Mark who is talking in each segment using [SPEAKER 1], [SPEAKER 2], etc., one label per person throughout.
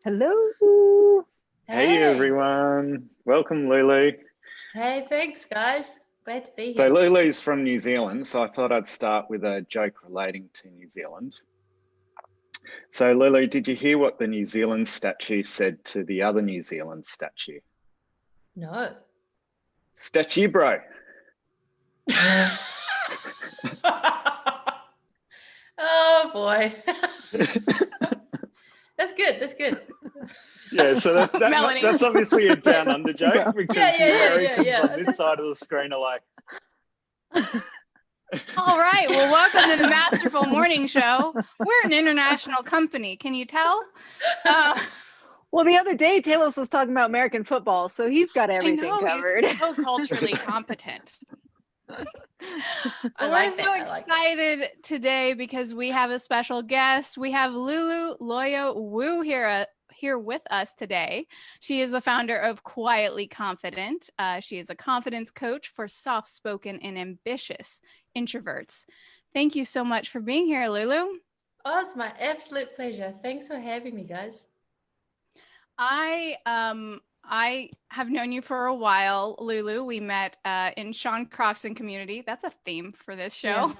[SPEAKER 1] Hello.
[SPEAKER 2] Hey
[SPEAKER 3] Hey,
[SPEAKER 2] everyone, welcome Lulu.
[SPEAKER 3] hey, thanks, guys. Glad to be
[SPEAKER 2] So
[SPEAKER 3] here.
[SPEAKER 2] Lulu's from New Zealand, so I thought I'd start with a joke relating to New Zealand. So Lulu, did you hear what the New Zealand statue said to the other New Zealand statue?
[SPEAKER 3] No.
[SPEAKER 2] Statue bro.
[SPEAKER 3] Oh boy. That's good. That's good.
[SPEAKER 2] Yeah, so
[SPEAKER 1] Melanie.
[SPEAKER 2] that's obviously a down under joke
[SPEAKER 1] Go.
[SPEAKER 3] Yeah,
[SPEAKER 2] because
[SPEAKER 3] yeah,
[SPEAKER 2] the
[SPEAKER 3] yeah, yeah,
[SPEAKER 2] Americans on
[SPEAKER 3] yeah.
[SPEAKER 2] this side of the screen are like,
[SPEAKER 4] All right. Well, welcome to the Masterful Morning Show. We're an international company. Can you tell?
[SPEAKER 1] Well, the other day, Taylor was talking about American football, so he's got
[SPEAKER 4] I
[SPEAKER 1] everything
[SPEAKER 4] know
[SPEAKER 1] covered.
[SPEAKER 4] he's so culturally competent.
[SPEAKER 3] I
[SPEAKER 4] We're
[SPEAKER 3] like
[SPEAKER 4] so
[SPEAKER 3] that. I like that.
[SPEAKER 4] excited today because we have a special guest. We have Lulu Loya Wu here with us today. She is the founder of Quietly Confident. She is a confidence coach for soft-spoken and ambitious introverts. Thank you so much for being here, Lulu.
[SPEAKER 3] Oh, it's my absolute pleasure. Thanks for having me, guys.
[SPEAKER 4] I have known you for a while, Lulu. We met in Sean Croxton community. That's a theme for this show.
[SPEAKER 3] Yeah.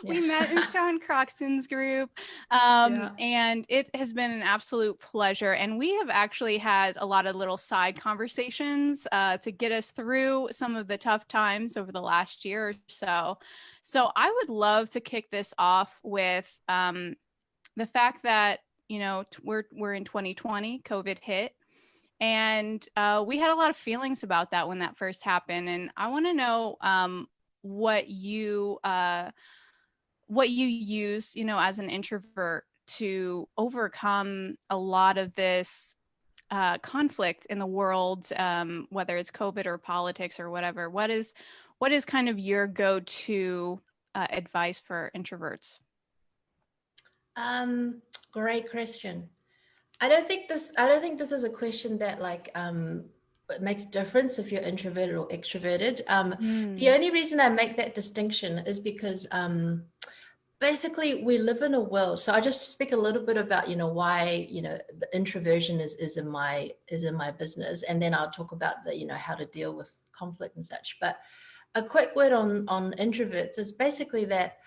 [SPEAKER 4] We
[SPEAKER 3] Yeah.
[SPEAKER 4] met in Sean Croxton's group,
[SPEAKER 3] Yeah.
[SPEAKER 4] and it has been an absolute pleasure. And we have actually had a lot of little side conversations to get us through some of the tough times over the last year or so. So I would love to kick this off with the fact that we're in 2020, COVID hit, and we had a lot of feelings about that when that first happened. And I want to know what you use, as an introvert to overcome a lot of this conflict in the world, whether it's COVID or politics or whatever. What is kind of your go-to advice for introverts?
[SPEAKER 3] Great question. I don't think this is a question that it makes a difference if you're introverted or extroverted. The only reason I make that distinction is because basically we live in a world. So I just speak a little bit about why the introversion is in my business, and then I'll talk about the how to deal with conflict and such. But a quick word on introverts is basically that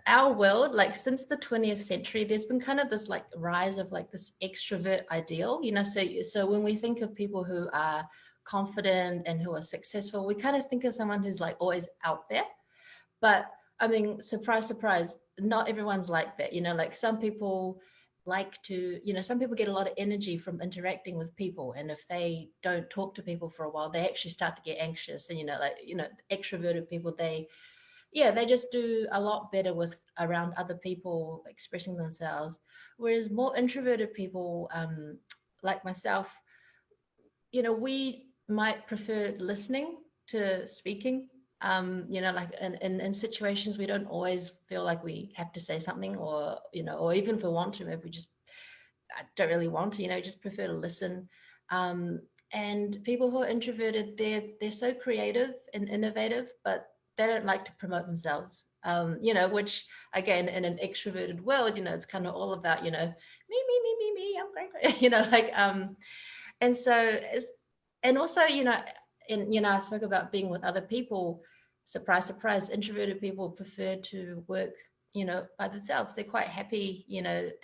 [SPEAKER 3] our world, like since the 20th century, there's been kind of this like rise of like this extrovert ideal, so when we think of people who are confident and who are successful, we kind of think of someone who's like always out there. But I mean, surprise, surprise, not everyone's like that. Like some people some people get a lot of energy from interacting with people. And if they don't talk to people for a while, they actually start to get anxious. And, extroverted people, they just do a lot better with around other people expressing themselves. Whereas more introverted people, like myself, we might prefer listening to speaking. Like in situations we don't always feel like we have to say something, or even if we want to, maybe we just don't really want to, just prefer to listen. And people who are introverted, they're so creative and innovative, but they don't like to promote themselves. Which again, in an extroverted world, it's kind of all about, me, I'm great, great. And so it's, and also, I spoke about being with other people. Surprise, surprise, introverted people prefer to work, by themselves. They're quite happy,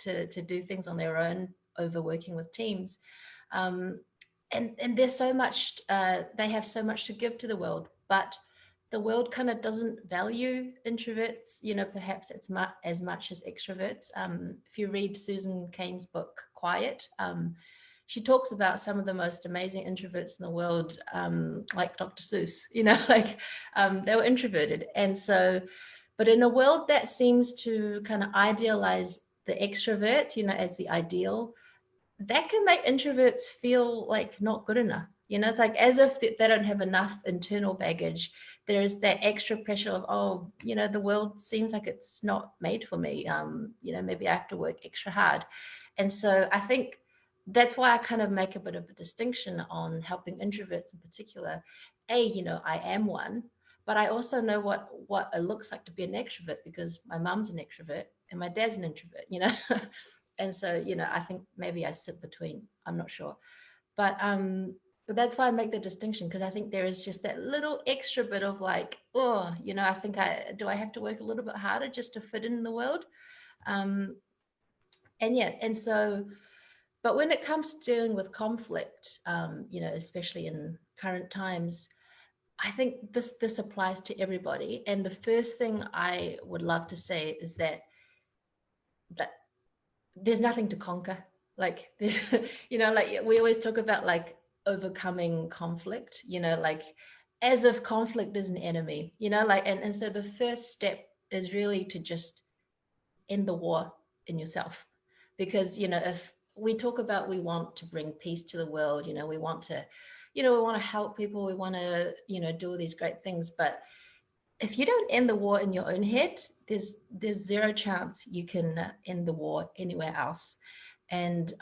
[SPEAKER 3] to do things on their own over working with teams. And there's so much, they have so much to give to the world, but the world kind of doesn't value introverts, perhaps as much as extroverts. If you read Susan Cain's book, Quiet, she talks about some of the most amazing introverts in the world, like Dr. Seuss, they were introverted. And so, but in a world that seems to kind of idealize the extrovert, as the ideal, that can make introverts feel like not good enough. It's like as if they don't have enough internal baggage. There's that extra pressure of, the world seems like it's not made for me. Maybe I have to work extra hard. And so I think that's why I kind of make a bit of a distinction on helping introverts in particular. I am one, but I also know what it looks like to be an extrovert because my mom's an extrovert and my dad's an introvert, And so, I think maybe I sit between, I'm not sure. But that's why I make the distinction, because I think there is just that little extra bit of like, oh, I think do I have to work a little bit harder just to fit in the world? And so, but when it comes to dealing with conflict, especially in current times, I think this applies to everybody. And the first thing I would love to say is that there's nothing to conquer. Like there's, like we always talk about like overcoming conflict, like as if conflict is an enemy, like, and so the first step is really to just end the war in yourself. Because, if we talk about, we want to bring peace to the world, we want to, we want to help people, we want to, do all these great things. But if you don't end the war in your own head, there's zero chance you can end the war anywhere else. And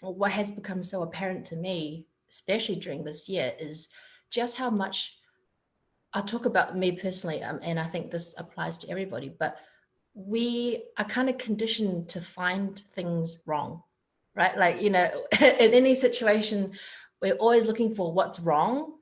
[SPEAKER 3] what has become so apparent to me, especially during this year, is just how much, I'll talk about me personally, and I think this applies to everybody, but we are kind of conditioned to find things wrong, right? Like, in any situation, we're always looking for what's wrong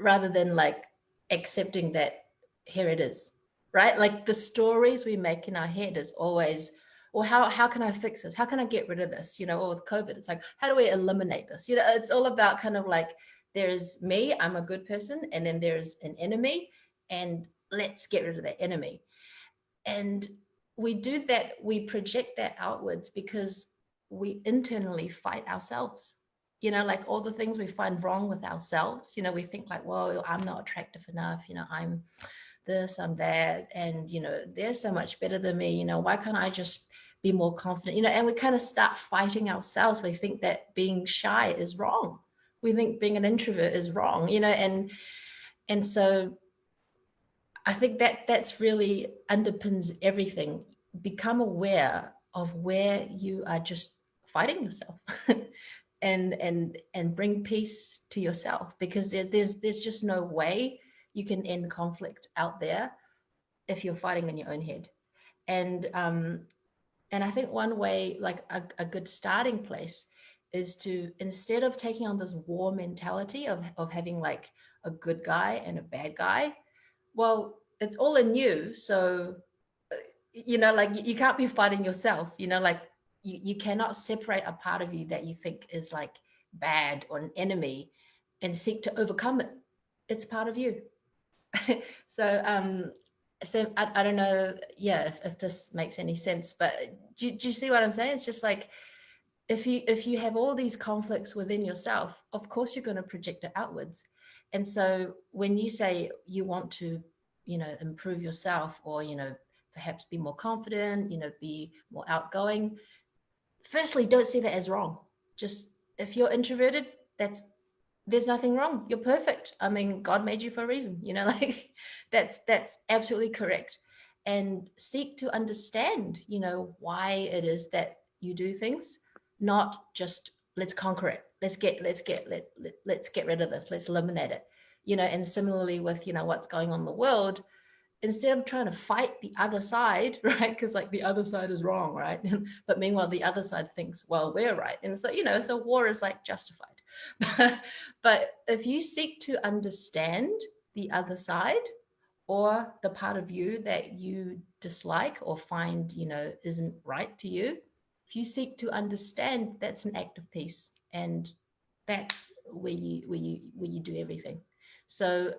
[SPEAKER 3] rather than like accepting that here it is, right? Like the stories we make in our head is always, well, how can I fix this? How can I get rid of this? Or with COVID, it's like, how do we eliminate this? It's all about kind of like, there's me, I'm a good person, and then there's an enemy, and let's get rid of that enemy. And we do that, we project that outwards because we internally fight ourselves. Like all the things we find wrong with ourselves, we think like, well, I'm not attractive enough, I'm this, I'm that, and they're so much better than me, why can't I just be more confident, and we kind of start fighting ourselves. We think that being shy is wrong. We think being an introvert is wrong, and so I think that's really underpins everything. Become aware of where you are just fighting yourself and bring peace to yourself, because there's just no way you can end conflict out there if you're fighting in your own head. And I think one way, like a good starting place, is to, instead of taking on this war mentality of having like a good guy and a bad guy, well, it's all in you. So, like you can't be fighting yourself, like you cannot separate a part of you that you think is like bad or an enemy and seek to overcome it. It's part of you. So I don't know, if this makes any sense, but do you see what I'm saying? It's just like, if you have all these conflicts within yourself, of course you're going to project it outwards. And so when you say you want to, improve yourself, or, perhaps be more confident, be more outgoing, firstly, don't see that as wrong. Just, if you're introverted, there's nothing wrong. You're perfect. I mean, God made you for a reason, like that's absolutely correct. And seek to understand, why it is that you do things, not just let's conquer it. Let's get rid of this. Let's eliminate it. And similarly with, what's going on in the world, instead of trying to fight the other side, right? Because like the other side is wrong, right? But meanwhile, the other side thinks, well, we're right. And so, so war is like justified. But if you seek to understand the other side, or the part of you that you dislike or find, isn't right to you, if you seek to understand, that's an act of peace. And that's where you do everything. So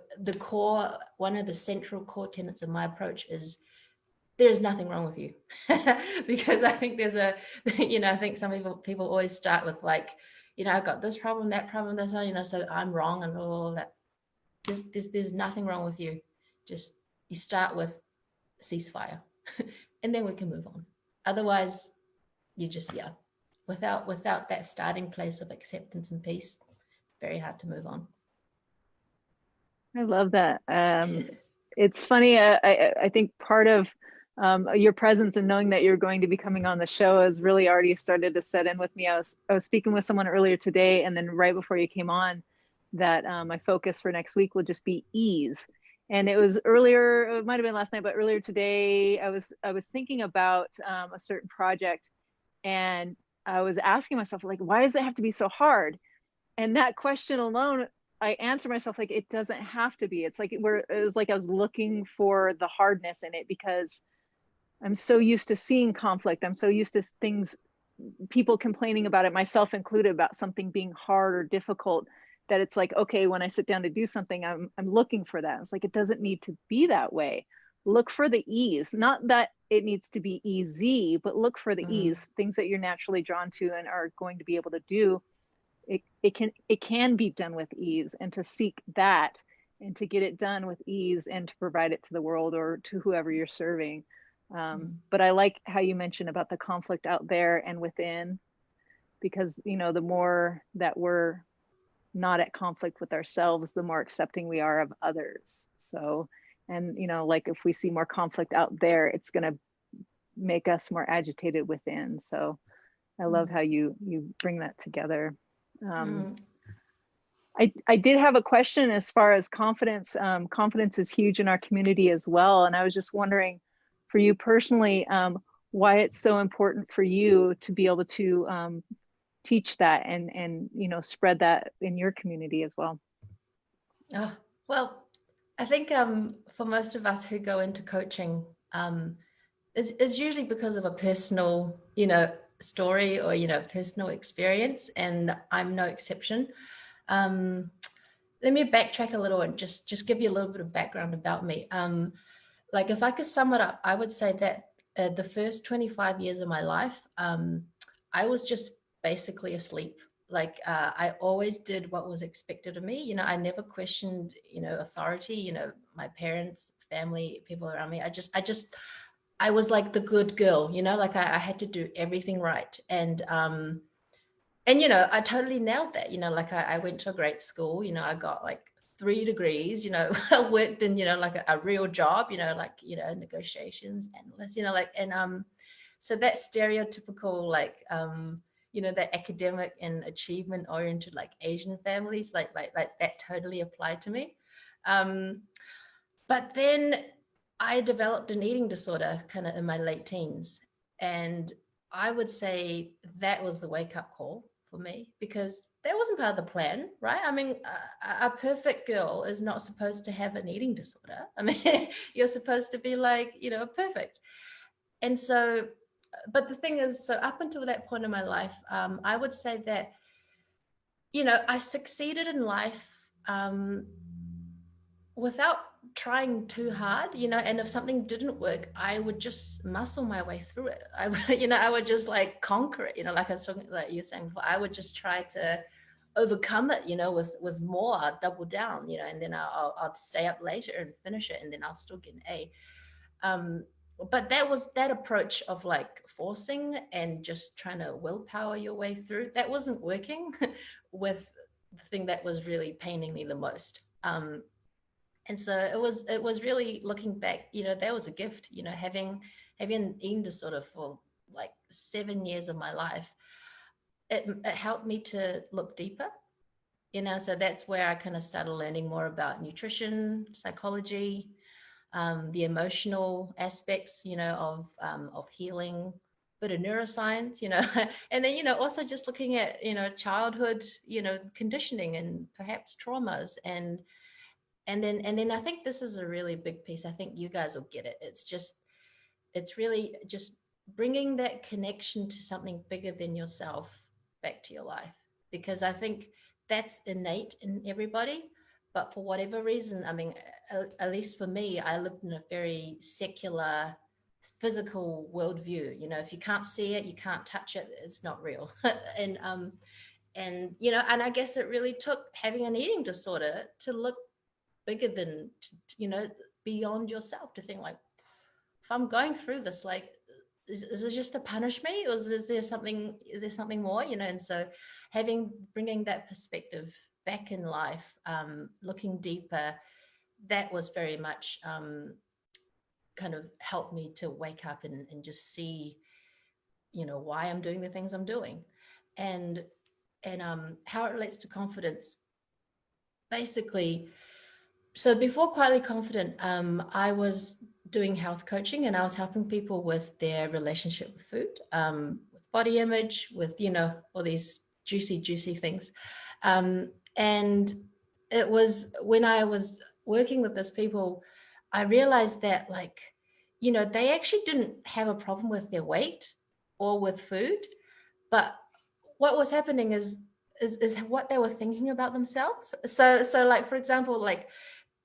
[SPEAKER 3] one of the central core tenets of my approach is, there's nothing wrong with you. Because I think I think some people always start with like, I've got this problem, that problem, this one, so I'm wrong and all that. There's nothing wrong with you. Just, you start with ceasefire and then we can move on. Otherwise, you just, without that starting place of acceptance and peace, very hard to move on.
[SPEAKER 1] I love that. It's funny. I think part of your presence and knowing that you're going to be coming on the show has really already started to set in with me. I was speaking with someone earlier today, and then right before you came on, that my focus for next week will just be ease. And it was earlier, it might've been last night, but earlier today, I was thinking about a certain project, And I was asking myself, like, why does it have to be so hard? And that question alone, I answer myself like, it doesn't have to be. It's like it was like I was looking for the hardness in it, because I'm so used to seeing conflict. I'm so used to things, people complaining about it, myself included, about something being hard or difficult, that it's like, okay, when I sit down to do something, I'm looking for that. It's like, it doesn't need to be that way. Look for the ease, not that it needs to be easy, but look for the ease, things that you're naturally drawn to and are going to be able to do. It can be done with ease, and to seek that and to get it done with ease and to provide it to the world or to whoever you're serving. But I like how you mentioned about the conflict out there and within, because, you know, the more that we're not at conflict with ourselves, the more accepting we are of others. So, and, you know, like if we see more conflict out there, it's going to make us more agitated within. So I love how you bring that together. I did have a question as far as confidence. Confidence is huge in our community as well. And I was just wondering, for you personally, why it's so important for you to be able to teach that and you know, spread that in your community as well.
[SPEAKER 3] Oh, well, I think for most of us who go into coaching, it's usually because of a personal, you know, story or, you know, personal experience, and I'm no exception. Let me backtrack a little and just give you a little bit of background about me. Like if I could sum it up, I would say that the first 25 years of my life, I was just basically asleep. Like I always did what was expected of me. You know, I never questioned, you know, authority, you know, my parents, family, people around me. I was like the good girl, you know, like I had to do everything right. And, you know, I totally nailed that, you know, like I went to a great school, you know, I got like 3 degrees, you know, I worked in, you know, like a real job, you know, like, you know, negotiations analyst, you know, like, and so that stereotypical, like, you know, that academic and achievement oriented, like Asian families, like that totally applied to me. But then I developed an eating disorder kind of in my late teens. And I would say that was the wake up call for me, because that wasn't part of the plan, right? I mean, a perfect girl is not supposed to have an eating disorder. I mean, you're supposed to be like, you know, perfect. And so, but the thing is, so up until that point in my life, I would say that, you know, I succeeded in life without trying too hard, you know, and if something didn't work, I would just muscle my way through it. You know, I would just like conquer it, you know, like I was talking, like you were saying before, I would just try to overcome it, you know, with more, I'll double down, you know, and then I'll stay up later and finish it, and then I'll still get an A. But that was that approach of like forcing and just trying to willpower your way through, that wasn't working with the thing that was really paining me the most. And so it was really, looking back, you know, that was a gift, you know, having an eating disorder for like 7 years of my life. It helped me to look deeper, you know, so that's where I kind of started learning more about nutrition, psychology, the emotional aspects, you know, of healing, bit of neuroscience, you know, and then, you know, also just looking at, you know, childhood, you know, conditioning and perhaps traumas. And then I think this is a really big piece. I think you guys will get it. It's really just bringing that connection to something bigger than yourself back to your life, because I think that's innate in everybody. But for whatever reason, I mean, at least for me, I lived in a very secular, physical worldview. You know, if you can't see it, you can't touch it, it's not real. And you know, and I guess it really took having an eating disorder to look bigger than, you know, beyond yourself, to think like, if I'm going through this, like, is this just to punish me, or is there something more, you know? And so bringing that perspective back in life, looking deeper, that was very much kind of helped me to wake up and just see, you know, why I'm doing the things I'm doing, and how it relates to confidence. Basically, so before Quietly Confident, I was doing health coaching, and I was helping people with their relationship with food, with body image, with, you know, all these juicy things. And it was when I was working with those people, I realized that, like, you know, they actually didn't have a problem with their weight or with food, but what was happening is what they were thinking about themselves. So like, for example, like,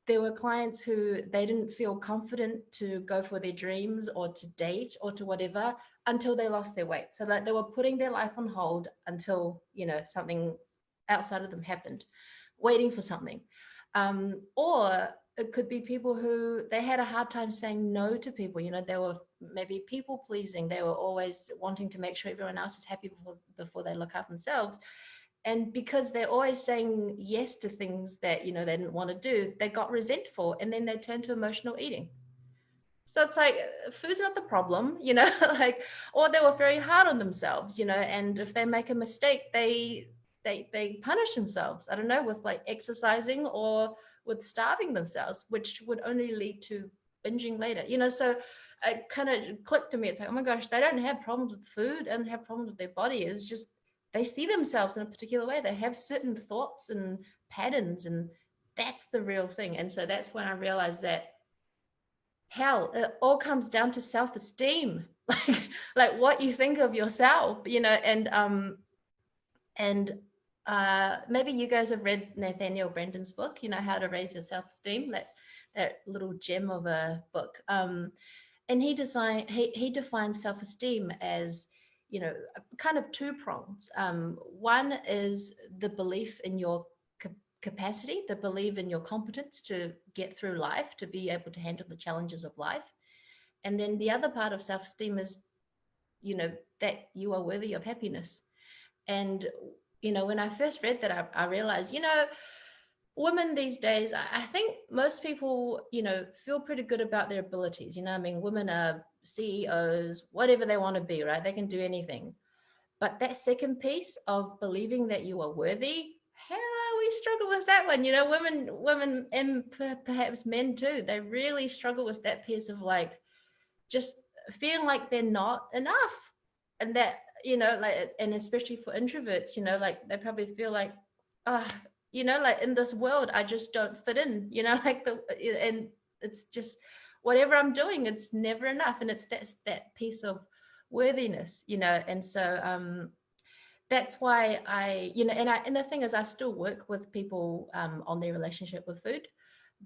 [SPEAKER 3] there were clients who they didn't feel confident to go for their dreams or to date or to whatever until they lost their weight. So like, they were putting their life on hold until, you know, something outside of them happened, waiting for something. Or it could be people who they had a hard time saying no to people. You know, they were maybe people pleasing. They were always wanting to make sure everyone else is happy before they look after themselves. And because they're always saying yes to things that, you know, they didn't want to do, they got resentful, and then they turned to emotional eating. So it's like, food's not the problem, you know, like, or they were very hard on themselves, you know, and if they make a mistake, they punish themselves, I don't know, with like exercising or with starving themselves, which would only lead to binging later, you know. So it kind of clicked to me. It's like, oh my gosh, they don't have problems with food and have problems with their body. It's just they see themselves in a particular way. They have certain thoughts and patterns, and that's the real thing. And so that's when I realized that, hell, it all comes down to self-esteem, like what you think of yourself, you know. And maybe you guys have read Nathaniel Branden's book, you know, How to Raise Your Self-Esteem, that little gem of a book. And he defines self-esteem as, you know, kind of two prongs. One is the belief in your capacity, the belief in your competence to get through life, to be able to handle the challenges of life. And then the other part of self-esteem is, you know, that you are worthy of happiness. And, you know, when I first read that, I realized, you know, women these days, I think most people, you know, feel pretty good about their abilities. You know, I mean, women are CEOs, whatever they want to be, right? They can do anything. But that second piece of believing that you are worthy, hell, we struggle with that one. You know, women and perhaps men too, they really struggle with that piece of like, just feeling like they're not enough. And that, you know, like, and especially for introverts, you know, like they probably feel like, you know, like in this world, I just don't fit in, you know, like and it's just whatever I'm doing, it's never enough. And it's that piece of worthiness, you know. And so that's why I, you know, and the thing is, I still work with people on their relationship with food,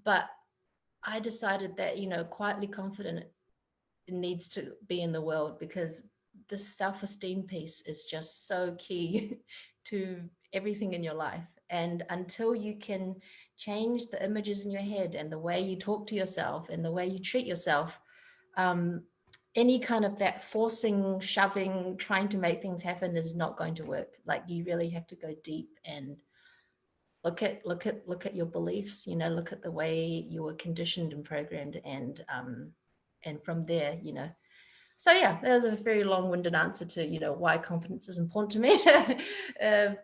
[SPEAKER 3] but I decided that, you know, quietly confident needs to be in the world, because the self-esteem piece is just so key to everything in your life. And until you can change the images in your head and the way you talk to yourself and the way you treat yourself, any kind of that forcing, shoving, trying to make things happen is not going to work. Like, you really have to go deep and look at your beliefs, you know, look at the way you were conditioned and programmed, and from there, you know. So yeah, that was a very long-winded answer to, you know, why confidence is important to me.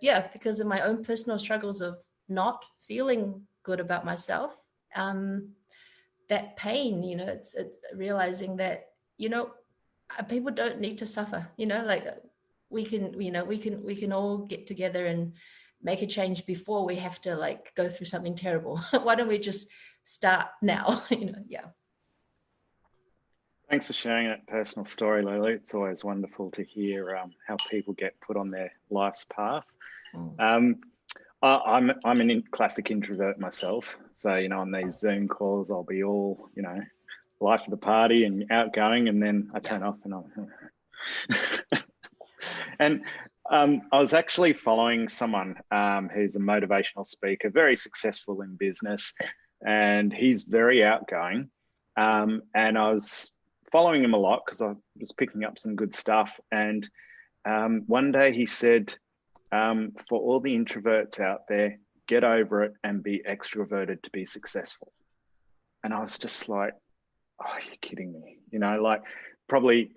[SPEAKER 3] Yeah, because of my own personal struggles of not feeling good about myself. That pain, you know, it's realizing that, you know, people don't need to suffer, you know, like we can all get together and make a change before we have to like go through something terrible. Why don't we just start now? You know. Yeah.
[SPEAKER 2] Thanks for sharing that personal story, Lulu. It's always wonderful to hear how people get put on their life's path. I'm an classic introvert myself. So, you know, on these Zoom calls, I'll be all, you know, life of the party and outgoing, and then I turn off and I'm... And I was actually following someone who's a motivational speaker, very successful in business, and he's very outgoing. And I was following him a lot because I was picking up some good stuff. And one day he said, for all the introverts out there, get over it and be extroverted to be successful. And I was just like, oh, you're kidding me. You know, like probably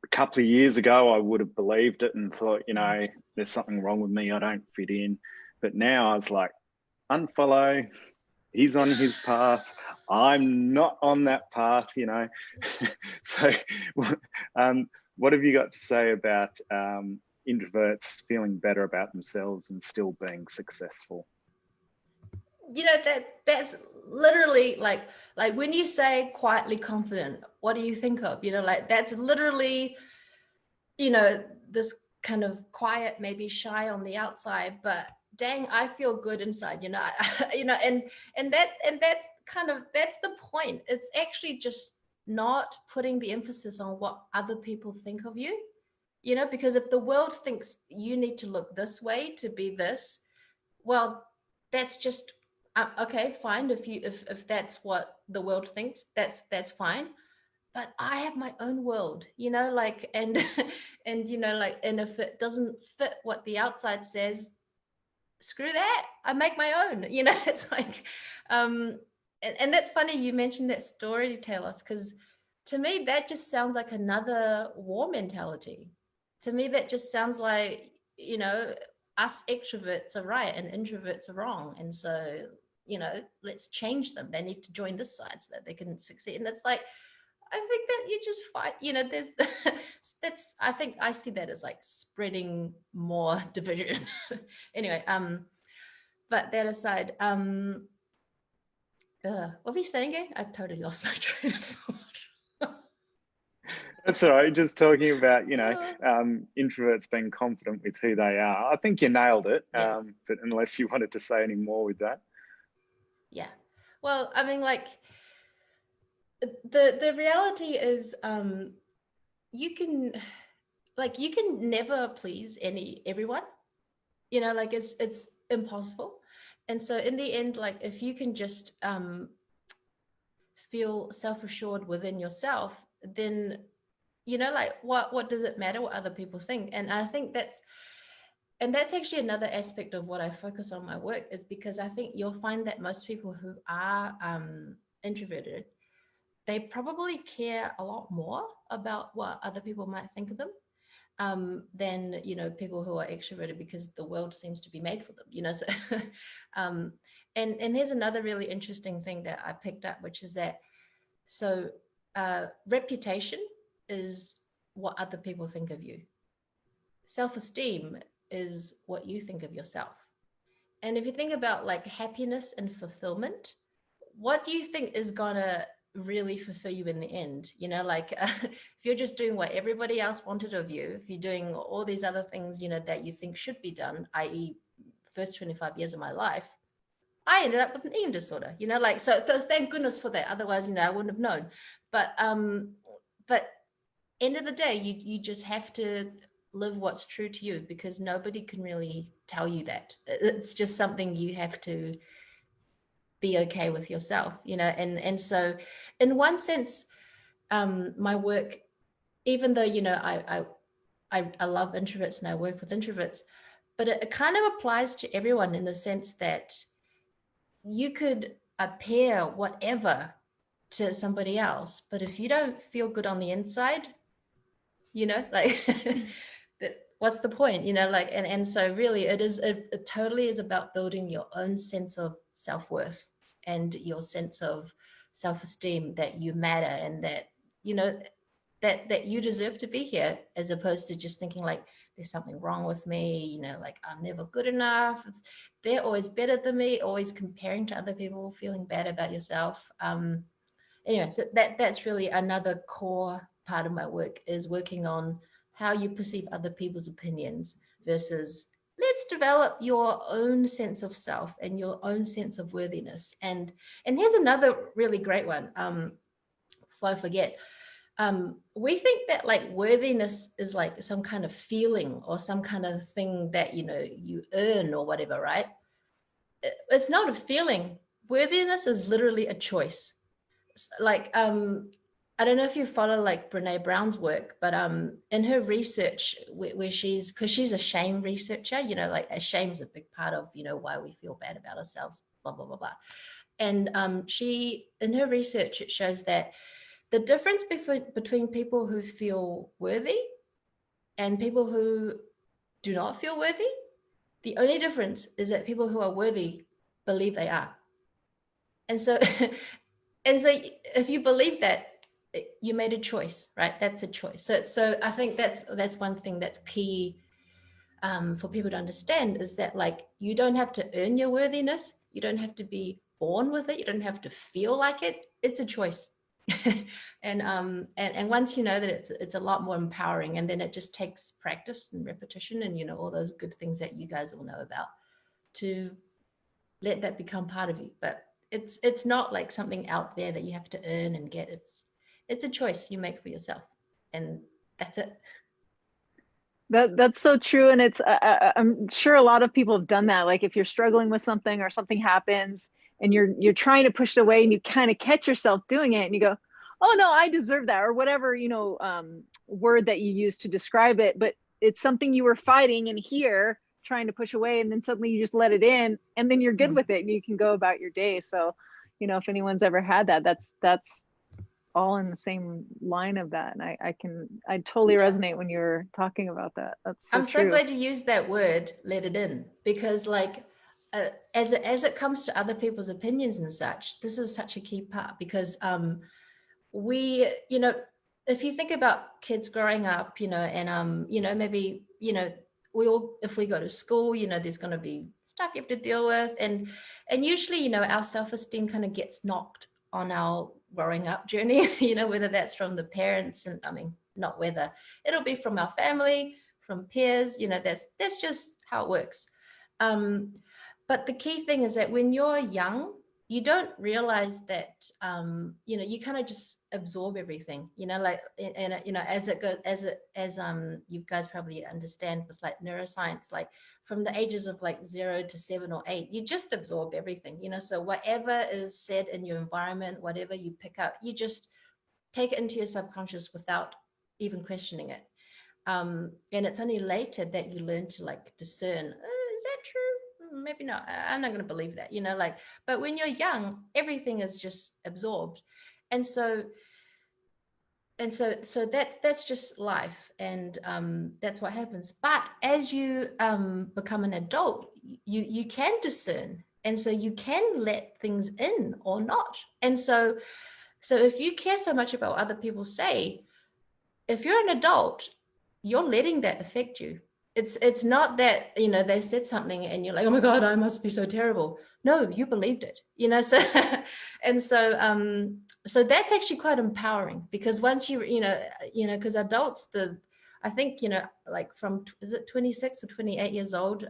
[SPEAKER 2] a couple of years ago, I would have believed it and thought, you know, there's something wrong with me. I don't fit in. But now I was like, unfollow. He's on his path. I'm not on that path, you know. So what have you got to say about introverts feeling better about themselves and still being successful?
[SPEAKER 3] That's literally like when you say quietly confident, what do you think of? Like that's literally, this kind of quiet, maybe shy on the outside, but dang, I feel good inside, and that's the point. It's actually just not putting the emphasis on what other people think of you, because if the world thinks you need to look this way to be this, well, that's just okay, fine. If that's what the world thinks, that's fine. But I have my own world, like, and and and if it doesn't fit what the outside says, screw that. I make my own. It's like, and that's funny you mentioned that story, Taylor, because to me that just sounds like another war mentality. To me that just sounds like, us extroverts are right and introverts are wrong, and so let's change them. They need to join this side so that they can succeed. And it's like, I think that you just fight, there's that's, I think I see that as like spreading more division. Anyway, but that aside, what were you saying again? I totally lost my train of thought.
[SPEAKER 2] That's all right. Just talking about, introverts being confident with who they are. I think you nailed it.
[SPEAKER 3] Yeah.
[SPEAKER 2] But unless you wanted to say any more with that.
[SPEAKER 3] Yeah. Well, I mean, like, the reality is, you can never please everyone, like it's impossible. And so in the end, like, if you can just feel self-assured within yourself, then like what does it matter what other people think? And I think that's actually another aspect of what I focus on my work, is because I think you'll find that most people who are introverted, they probably care a lot more about what other people might think of them than people who are extroverted, because the world seems to be made for them. So and here's another really interesting thing that I picked up, which is that reputation is what other people think of you. Self-esteem is what you think of yourself. And if you think about like happiness and fulfillment, what do you think is gonna really fulfill you in the end? Like if you're just doing what everybody else wanted of you, if you're doing all these other things, that you think should be done, i.e. first 25 years of my life, I ended up with an eating disorder, like, so thank goodness for that. Otherwise, I wouldn't have known. But end of the day, you just have to live what's true to you, because nobody can really tell you that. It's just something you have to be okay with yourself, and so in one sense, my work, even though I love introverts and I work with introverts, but it kind of applies to everyone, in the sense that you could appear whatever to somebody else, but if you don't feel good on the inside, like what's the point? Like, and so really it totally is about building your own sense of self-worth and your sense of self-esteem, that you matter, and that that you deserve to be here, as opposed to just thinking like there's something wrong with me, like I'm never good enough, they're always better than me, always comparing to other people, feeling bad about yourself. Anyway, so that's really another core part of my work, is working on how you perceive other people's opinions versus let's develop your own sense of self and your own sense of worthiness. And here's another really great one, before I forget. We think that like worthiness is like some kind of feeling or some kind of thing that you earn or whatever, right? It's not a feeling. Worthiness is literally a choice. Like I don't know if you follow like Brene Brown's work, but in her research, where because she's a shame researcher, like a shame's a big part of why we feel bad about ourselves, blah blah blah blah. And she, in her research, it shows that the difference between people who feel worthy and people who do not feel worthy, the only difference is that people who are worthy believe they are. And so and so if you believe that, you made a choice, right? That's a choice. So I think that's one thing that's key for people to understand, is that like, you don't have to earn your worthiness. You don't have to be born with it. You don't have to feel like it. It's a choice. and once you know that, it's a lot more empowering, and then it just takes practice and repetition and, you know, all those good things that you guys all know about, to let that become part of you. But it's not like something out there that you have to earn and get. It's a choice you make for yourself, and that's it.
[SPEAKER 1] That's so true. And it's I'm sure a lot of people have done that. Like if you're struggling with something or something happens and you're trying to push it away, and you kind of catch yourself doing it, and you go, oh no, I deserve that, or whatever, you know, word that you use to describe it. But it's something you were fighting in here, trying to push away, and then suddenly you just let it in, and then you're good with it and you can go about your day. So, you know, if anyone's ever had that, that's all in the same line of that. And I totally resonate when you're talking about that. That's so
[SPEAKER 3] I'm
[SPEAKER 1] true.
[SPEAKER 3] so glad you used that word, let it in, because like, as it comes to other people's opinions and such, this is such a key part, because we, you know, if you think about kids growing up, you know, and you know, maybe, you know, we all, if we go to school, you know, there's going to be stuff you have to deal with, and usually, you know, our self-esteem kind of gets knocked on our growing up journey, you know, whether that's from the parents, and I mean, not whether, it'll be from our family, from peers, you know, that's just how it works. But the key thing is that when you're young, you don't realize that, you know, you kind of just absorb everything, you know, like, and you know, as it goes, as you guys probably understand with like neuroscience, like from the ages of like 0 to 7 or 8, you just absorb everything, you know. So whatever is said in your environment, whatever you pick up, you just take it into your subconscious without even questioning it. And it's only later that you learn to like discern, is that true? Maybe not. I'm not going to believe that, you know, like, but when you're young, everything is just absorbed. And so that's just life, and that's what happens. But as you become an adult, you can discern, and so you can let things in or not. And so if you care so much about what other people say, if you're an adult, you're letting that affect you. It's not that, you know, they said something and you're like, oh my God, I must be so terrible. No, you believed it, you know. So and so that's actually quite empowering, because once you know, because adults, I think, you know, like from, is it 26 to 28 years old,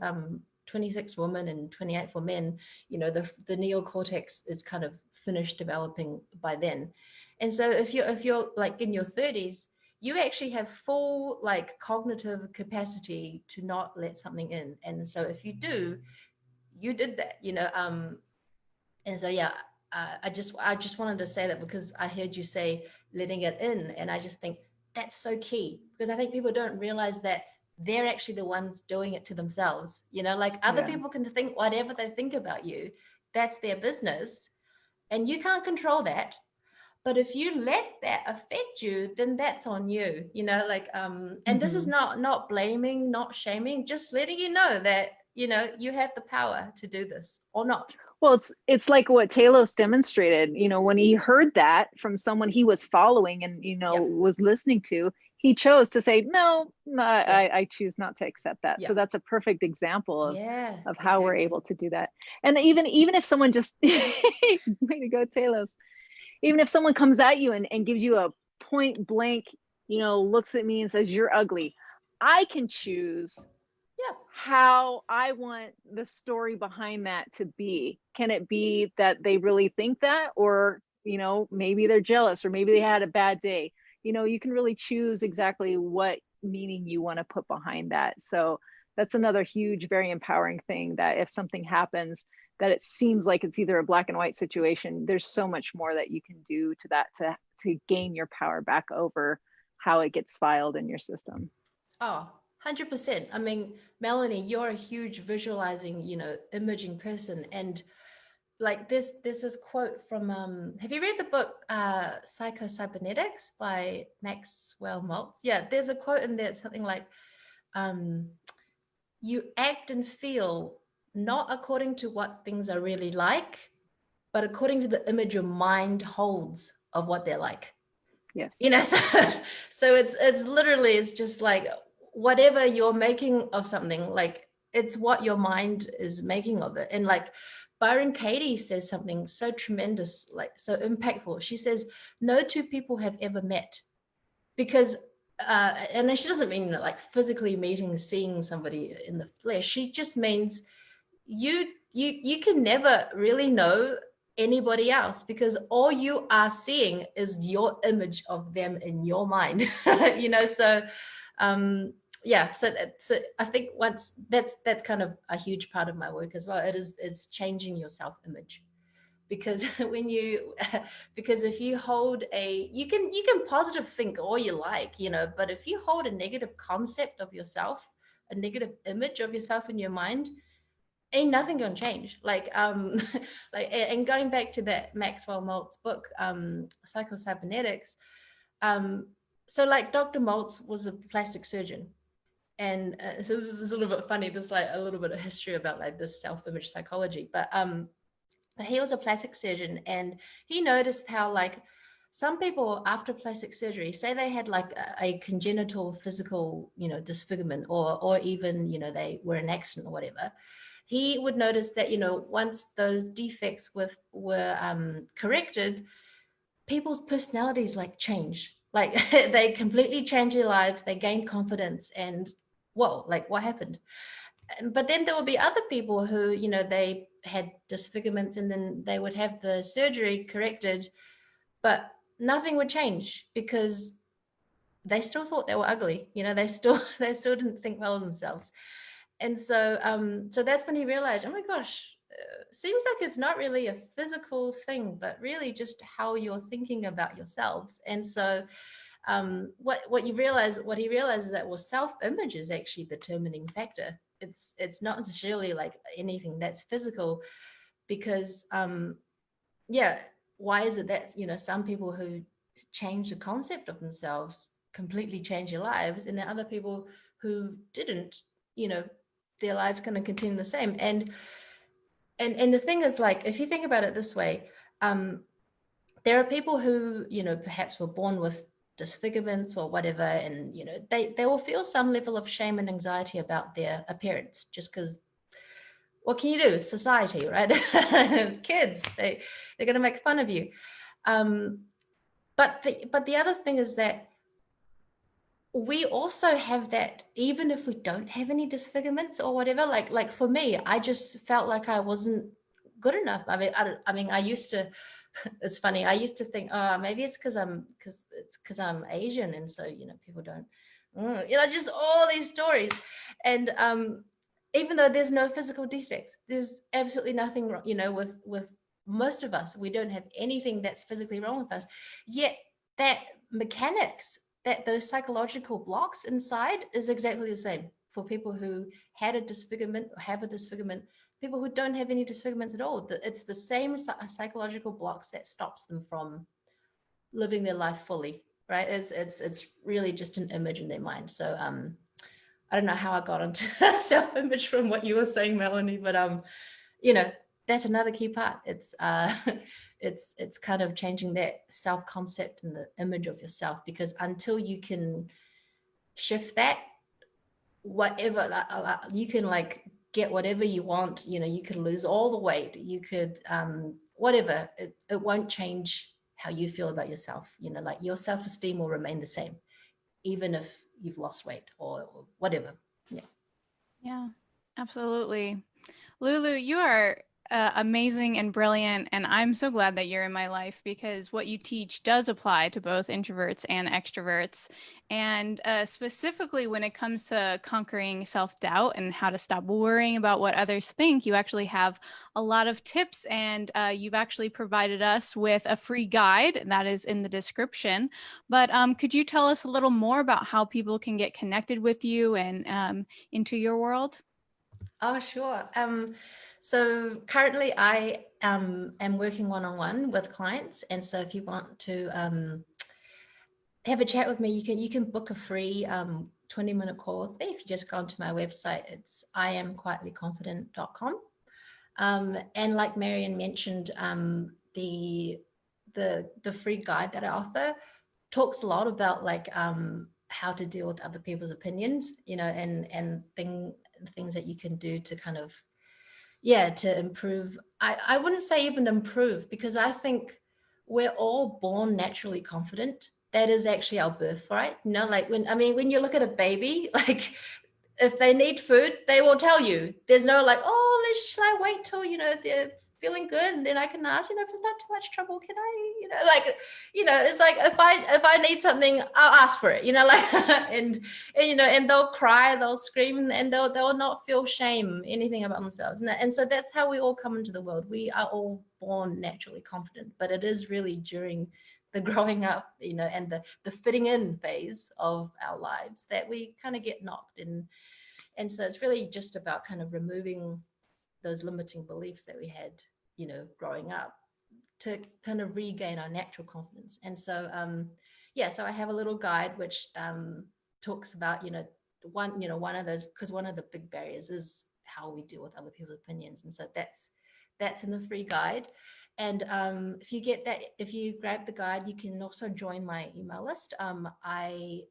[SPEAKER 3] 26 women and 28 for men, you know, the neocortex is kind of finished developing by then. And so if you're like in your 30s, you actually have full like cognitive capacity to not let something in. And so if you do, you did that, you know. And so yeah, I just wanted to say that, because I heard you say letting it in, and I just think that's so key, because I think people don't realize that they're actually the ones doing it to themselves, you know. Like other people can think whatever they think about you, that's their business, and you can't control that. But if you let that affect you, then that's on you, you know, like, and this is not blaming, not shaming, just letting you know that, you know, you have the power to do this or not.
[SPEAKER 1] Well, it's like what Talos demonstrated, you know, when he heard that from someone he was following and, you know, was listening to, he chose to say, no, I choose not to accept that. So that's a perfect example of how we're able to do that. And even if someone just, way to go, Talos, even if someone comes at you and gives you a point blank, you know, looks at me and says, you're ugly, I can choose how I want the story behind that to be. Can it be that they really think that, or, you know, maybe they're jealous, or maybe they had a bad day? You know, you can really choose exactly what meaning you want to put behind that. So that's another huge, very empowering thing, that if something happens that it seems like it's either a black and white situation, there's so much more that you can do to that to gain your power back over how it gets filed in your system.
[SPEAKER 3] Oh, 100%. I mean, Melanie, you're a huge visualizing, you know, imaging person. And like there's this quote from, have you read the book Psycho-Cybernetics by Maxwell Maltz? Yeah, there's a quote in there, something like, you act and feel not according to what things are really like, but according to the image your mind holds of what they're like.
[SPEAKER 1] Yes.
[SPEAKER 3] You know, so it's literally, it's just like whatever you're making of something, like it's what your mind is making of it. And like Byron Katie says something so tremendous, like so impactful. She says, no two people have ever met, because and then she doesn't mean like physically meeting, seeing somebody in the flesh. She just means you can never really know anybody else, because all you are seeing is your image of them in your mind. You know, so yeah, so I think once that's kind of a huge part of my work as well. It's changing your self-image, because when you because if you hold you can positive think all you like, you know, but if you hold a negative concept of yourself, a negative image of yourself in your mind, ain't nothing gonna change. Like like, and going back to that Maxwell Maltz book, Psycho-Cybernetics, so like Dr. Maltz was a plastic surgeon, and so this is a little bit funny, there's like a little bit of history about like this self-image psychology, but he was a plastic surgeon, and he noticed how like some people after plastic surgery, say they had like a congenital physical, you know, disfigurement, or even, you know, they were in an accident or whatever, he would notice that, you know, once those defects were corrected, people's personalities like change, like they completely change their lives, they gain confidence, and whoa, like what happened? But then there would be other people who, you know, they had disfigurements and then they would have the surgery corrected, but nothing would change because they still thought they were ugly. You know, they still didn't think well of themselves. And so so that's when he realized, oh my gosh, seems like it's not really a physical thing, but really just how you're thinking about yourselves. And so what he realized is that, well, self-image is actually the determining factor. It's not necessarily like anything that's physical, because yeah, why is it that, you know, some people who change the concept of themselves completely change their lives, and then other people who didn't, you know, their lives going to continue the same. And the thing is, like, if you think about it this way, there are people who, you know, perhaps were born with disfigurements or whatever, and, you know, they will feel some level of shame and anxiety about their appearance, just because, what can you do? Society, right? Kids, they're going to make fun of you. But the other thing is that we also have that, even if we don't have any disfigurements or whatever. Like for me, I just felt like I wasn't good enough. I mean, I used to. It's funny. I used to think, oh, maybe it's because I'm Asian, and so, you know, people don't, you know, just all these stories. And even though there's no physical defects, there's absolutely nothing wrong, you know, with most of us. We don't have anything that's physically wrong with us. Yet that mechanics, that those psychological blocks inside is exactly the same for people who had a disfigurement or have a disfigurement, people who don't have any disfigurements at all. It's the same psychological blocks that stops them from living their life fully, right? It's really just an image in their mind. So I don't know how I got into self-image from what you were saying, Melanie, but you know, that's another key part. It's it's kind of changing that self-concept and the image of yourself, because until you can shift that, whatever, you can like get whatever you want, you know, you could lose all the weight, you could whatever, it won't change how you feel about yourself. You know, like your self-esteem will remain the same even if you've lost weight or whatever.
[SPEAKER 4] Yeah, absolutely. Lulu, you are amazing and brilliant, and I'm so glad that you're in my life, because what you teach does apply to both introverts and extroverts. And specifically when it comes to conquering self-doubt and how to stop worrying about what others think, you actually have a lot of tips, and you've actually provided us with a free guide that is in the description. But could you tell us a little more about how people can get connected with you and into your world?
[SPEAKER 3] Oh, sure. So currently I am working one-on-one with clients. And so if you want to have a chat with me, you can book a free 20-minute call with me. If you just go onto my website, it's iamquietlyconfident.com. And like Marian mentioned, the free guide that I offer talks a lot about like how to deal with other people's opinions, you know, and things that you can do to kind of, yeah, to improve. I wouldn't say even improve, because I think we're all born naturally confident. That is actually our birthright. You know, like when you look at a baby, like if they need food, they will tell you. There's no like, oh, should I wait till, you know, they're feeling good and then I can ask, you know, if it's not too much trouble, can I, you know, like, you know, it's like if I need something, I'll ask for it, you know, like, and you know, and they'll cry, they'll scream, and they'll not feel shame, anything about themselves. And so that's how we all come into the world. We are all born naturally confident, but it is really during the growing up, you know, and the fitting in phase of our lives that we kind of get knocked in. And so it's really just about kind of removing those limiting beliefs that we had, you know, growing up, to kind of regain our natural confidence. And so, yeah, so I have a little guide which talks about, you know, one of those, because one of the big barriers is how we deal with other people's opinions. And so that's in the free guide. And if you grab the guide, you can also join my email list. I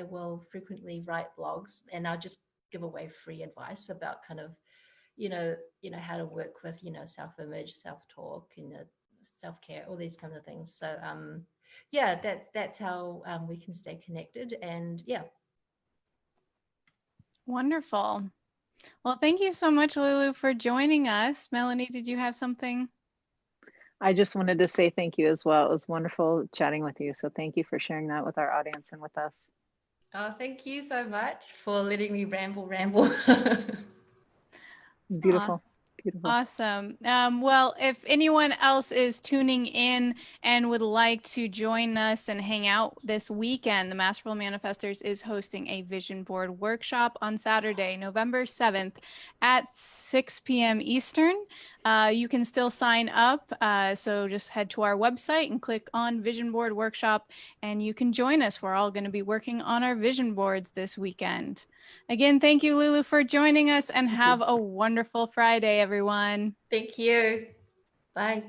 [SPEAKER 3] will frequently write blogs, and I'll just give away free advice about kind of, you know, how to work with, you know, self-image, self-talk, you know, self-care, all these kinds of things. So yeah, that's how we can stay connected. And yeah.
[SPEAKER 4] Wonderful. Well, thank you so much, Lulu, for joining us. Melanie, did you have something?
[SPEAKER 1] I just wanted to say thank you as well. It was wonderful chatting with you. So thank you for sharing that with our audience and with us.
[SPEAKER 3] Oh, thank you so much for letting me ramble.
[SPEAKER 1] Beautiful. Beautiful.
[SPEAKER 4] Awesome. Well, if anyone else is tuning in and would like to join us and hang out this weekend, the Masterful Manifestors is hosting a vision board workshop on Saturday, November 7th at 6 p.m. Eastern. You can still sign up. So just head to our website and click on Vision Board Workshop, and you can join us. We're all going to be working on our vision boards this weekend. Again, thank you, Lulu, for joining us, and have a wonderful Friday, everyone.
[SPEAKER 3] Thank you. Bye.